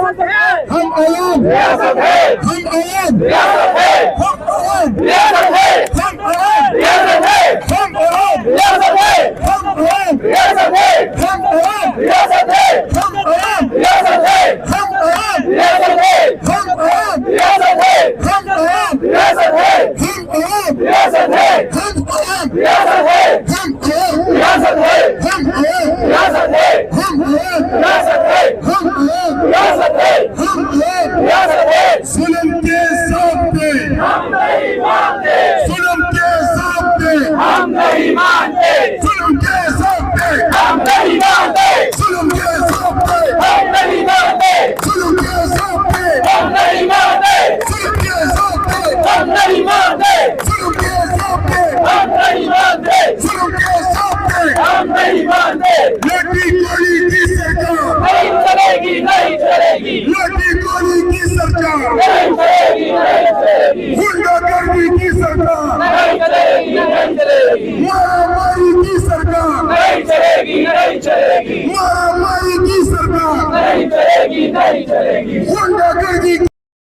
हम आयाम रियासत है, हम आयाम रियासत है, हम आयाम रियासत है, हम आयाम रियासत है, हम आयाम रियासत है, हम आयाम रियासत है, हम आयाम रियासत है, हम आयाम रियासत है, हम आयाम रियासत है, हम आयाम रियासत है, हम आयाम रियासत है, हम आयाम रियासत है, हम आयाम रियासत है, हम आयाम रियासत है, हम आयाम रियासत है, हम आयाम रियासत है, हम आयाम रियासत है, हम आयाम रियासत है, जुल्म के सामने हम नहीं मानते, जुल्म के सामने हम नहीं मानते, जुल्म के सामने हम नहीं मानते, जुल्म के सामने हम नहीं मानते, जुल्म के सामने हम नहीं मानते, जुल्म के सामने हम नहीं मानते, जुल्म के सामने हम नहीं मानते, जुल्म के सामने हम नहीं मानते, लाठी गोली की सरकार नहीं चलेगी, नहीं चलेगी, लाठी गोली की सरकार नहीं चलेगी, नहीं चलेगी, गुंडागर्दी की सरकार नहीं चलेगी, नहीं चलेगी, मारामारी की सरकार नहीं चलेगी, नहीं चलेगी, मारामारी की सरकार नहीं चलेगी, नहीं चलेगी। गुंडागर्दी